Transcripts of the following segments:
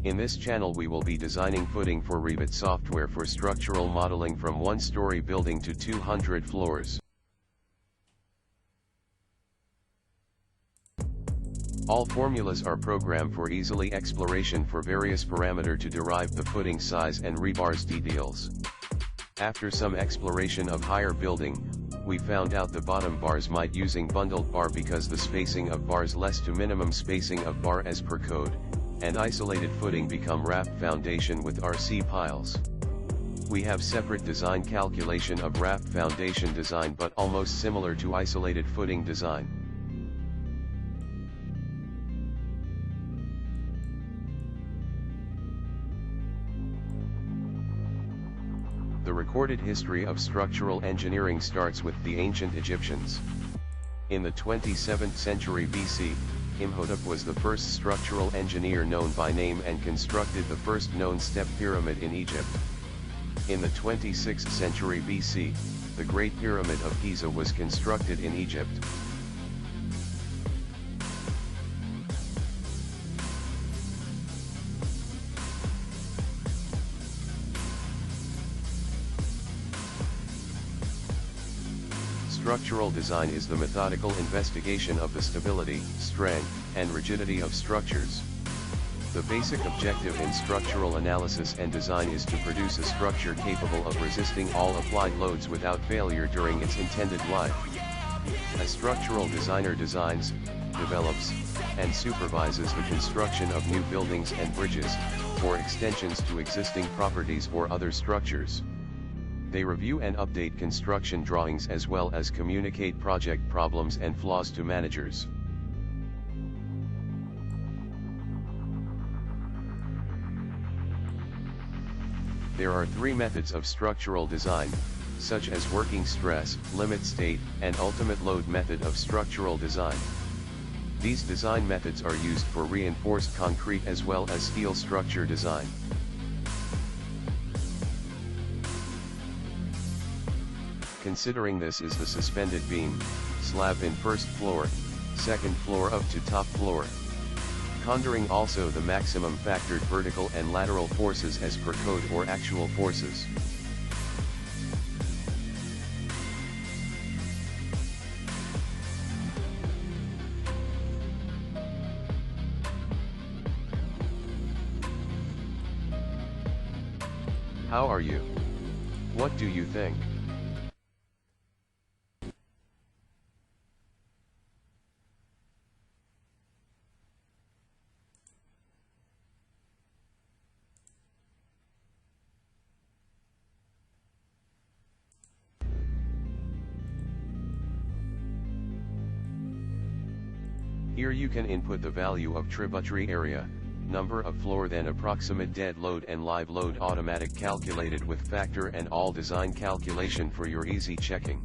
In this channel we will be designing footing for Revit software for structural modeling from 1-story building to 200 floors. All formulas are programmed for easily exploration for various parameter to derive the footing size and rebars details. After some exploration of higher building, we found out the bottom bars might using bundled bar because the spacing of bars less to minimum spacing of bar as per code, and isolated footing become raft foundation with RC piles. We have separate design calculation of raft foundation design but almost similar to isolated footing design. The recorded history of structural engineering starts with the ancient Egyptians. In the 27th century BC, Imhotep was the first structural engineer known by name and constructed the first known step pyramid in Egypt. In the 26th century BC, the Great Pyramid of Giza was constructed in Egypt. Structural design is the methodical investigation of the stability, strength, and rigidity of structures. The basic objective in structural analysis and design is to produce a structure capable of resisting all applied loads without failure during its intended life. A structural designer designs, develops, and supervises the construction of new buildings and bridges, or extensions to existing properties or other structures. They review and update construction drawings as well as communicate project problems and flaws to managers. There are three methods of structural design, such as working stress, limit state, and ultimate load method of structural design. These design methods are used for reinforced concrete as well as steel structure design. Considering this is the suspended beam, slab in first floor, second floor up to top floor. Considering also the maximum factored vertical and lateral forces as per code or actual forces. How are you? What do you think? Here you can input the value of tributary area, number of floor, then approximate dead load and live load automatic calculated with factor and all design calculation for your easy checking.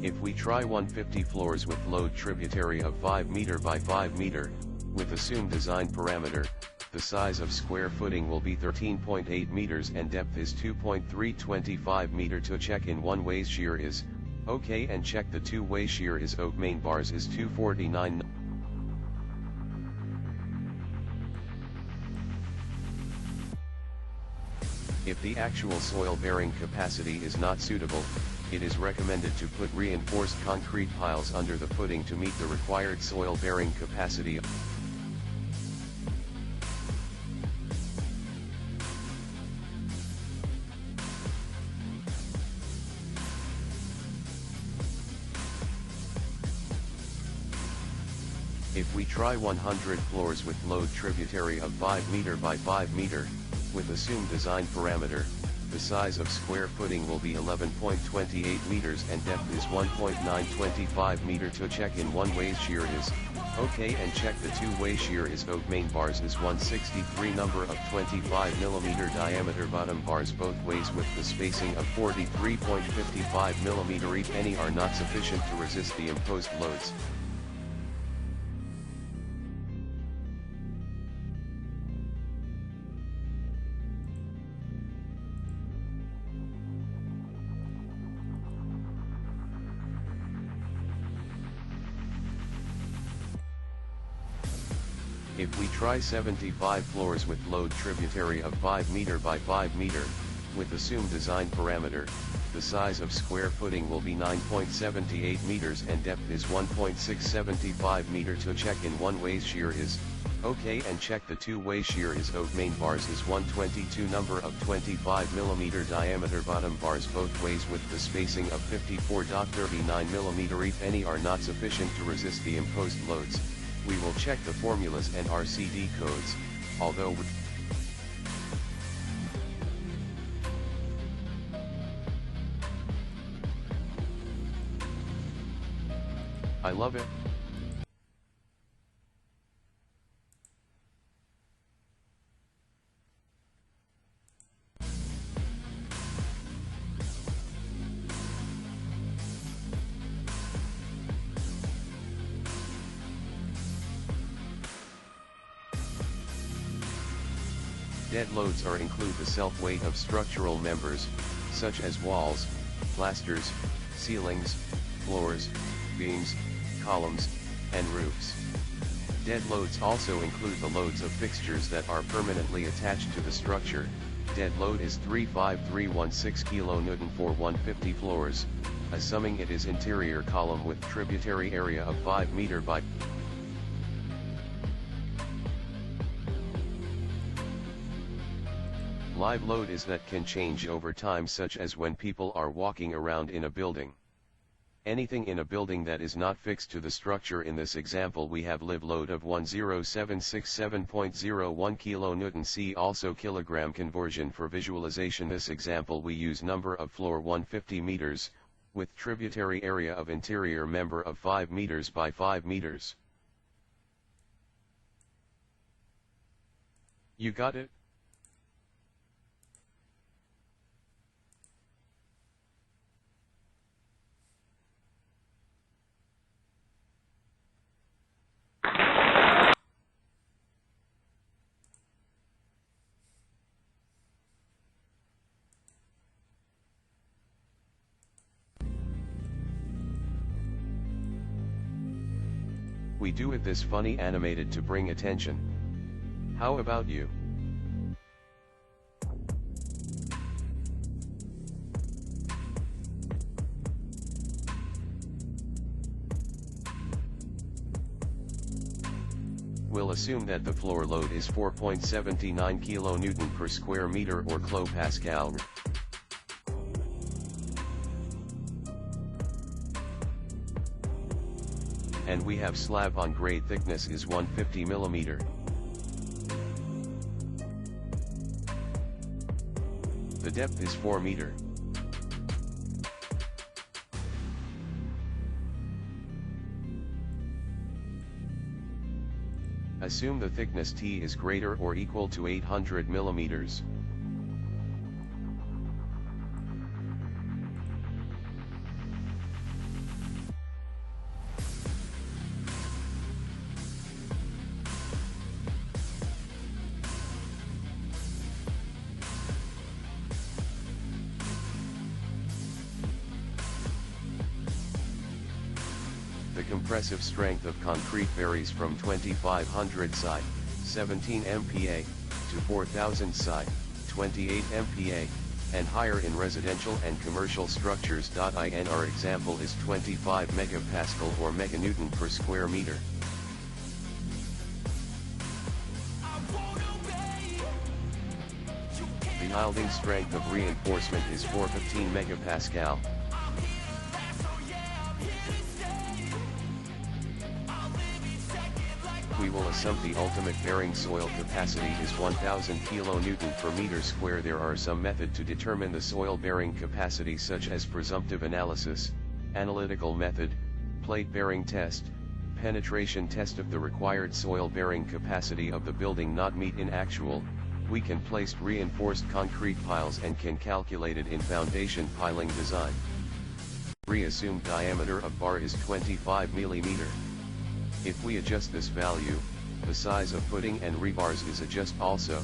If we try 150 floors with load tributary of 5 meter by 5 meter, with assumed design parameter, the size of square footing will be 13.8 meters and depth is 2.325 meter. To check in one way shear is OK and check the two-way shear is OK. Main bars is 249. If the actual soil bearing capacity is not suitable, it is recommended to put reinforced concrete piles under the footing to meet the required soil bearing capacity. If we try 100 floors with load tributary of 5 meter by 5 meter, with assumed design parameter, The size of square footing will be 11.28 meters and depth is 1.925 meter. To check in one-way shear is OK and check the two-way shear is OK. Main bars is 163 number of 25 millimeter diameter. Bottom bars both ways with the spacing of 43.55 millimeter each. Any are not sufficient to resist the imposed loads. If we try 75 floors with load tributary of 5 meter by 5 meter, with assumed design parameter, the size of square footing will be 9.78 meters and depth is 1.675 meter. To check in one-way shear is OK and check the two-way shear is OK. Main bars is 122 number of 25 millimeter diameter. Bottom bars both ways with the spacing of 54.39 millimeter. If any are not sufficient to resist the imposed loads, we will check the formulas and RCD codes, although I love it. Dead loads are include the self-weight of structural members, such as walls, plasters, ceilings, floors, beams, columns, and roofs. Dead loads also include the loads of fixtures that are permanently attached to the structure. Dead load is 35316 kN for 150 floors, assuming it is interior column with tributary area of 5 meter by live load is that can change over time, such as when people are walking around in a building. Anything in a building that is not fixed to the structure. In this example we have live load of 10767.01 kN. See also kilogram conversion for visualization. This example we use number of floor 150 meters, with tributary area of interior member of 5 meters by 5 meters. You got it? We do it this funny animated to bring attention. How about you? We'll assume that the floor load is 4.79 kN per square meter or kilopascal. And we have slab on grade thickness is 150 mm. The depth is 4 meter. Assume the thickness T is greater or equal to 800 mm. The compressive strength of concrete varies from 2500 psi, 17 MPa, to 4000 psi, 28 MPa, and higher in residential and commercial structures. In our example is 25 megapascal or meganewton per square meter. The yielding strength of reinforcement is 415 megapascal. We will assume the ultimate bearing soil capacity is 1000 kN per meter square. There are some method to determine the soil bearing capacity, such as presumptive analysis, analytical method, plate bearing test, penetration test. Of the required soil bearing capacity of the building not meet in actual, we can place reinforced concrete piles and can calculate it in foundation piling design. Assumed diameter of bar is 25 mm. If we adjust this value, the size of footing and rebars is adjust also.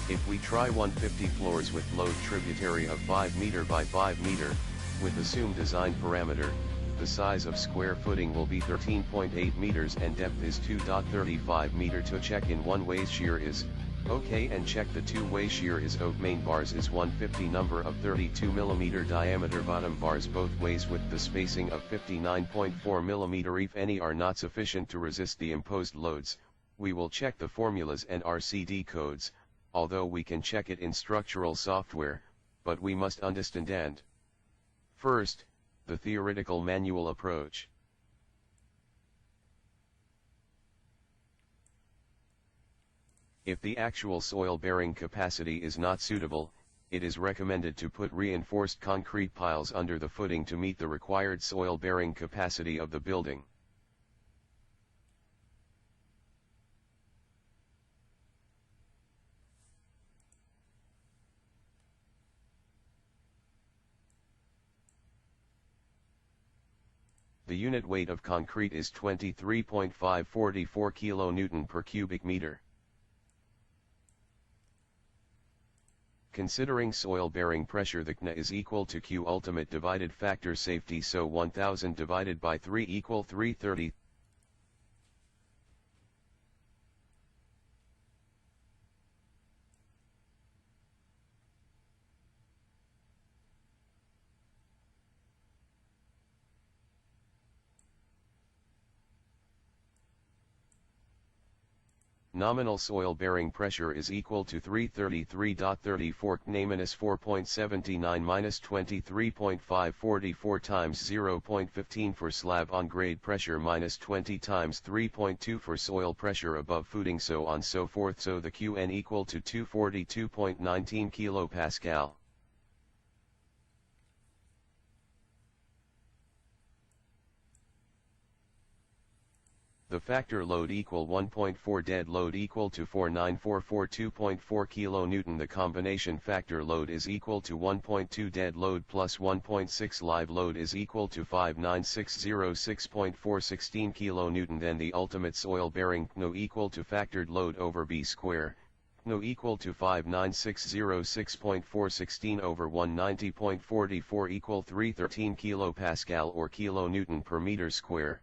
If we try 150 floors with load tributary of 5 meter by 5 meter, with assumed design parameter, the size of square footing will be 13.8 meters and depth is 2.35 meter. To check in one-way shear is OK and check the two-way shear is OK. Main bars is 150, number of 32 mm diameter, bottom bars both ways with the spacing of 59.4 mm. If any are not sufficient to resist the imposed loads, we will check the formulas and RCD codes, although we can check it in structural software, but we must understand. First, the theoretical manual approach. If the actual soil bearing capacity is not suitable, it is recommended to put reinforced concrete piles under the footing to meet the required soil bearing capacity of the building. The unit weight of concrete is 23.544 kN per cubic meter. Considering soil bearing pressure, the KNA is equal to Q ultimate divided factor safety, so 1000 divided by 3 equal 330. Nominal soil bearing pressure is equal to 333.34 kN minus 4.79 minus 23.544 times 0.15 for slab on grade pressure minus 20 times 3.2 for soil pressure above footing, so on so forth. So the Qn equal to 242.19 kilopascal. The factor load equal 1.4, dead load equal to 49442.4 kN. The combination factor load is equal to 1.2, dead load plus 1.6 live load is equal to 59606.416 kN. Then the ultimate soil bearing KNO equal to factored load over B square, KNO equal to 59606.416 over 190.44 equal 313 kilopascal or kilonewton per meter square.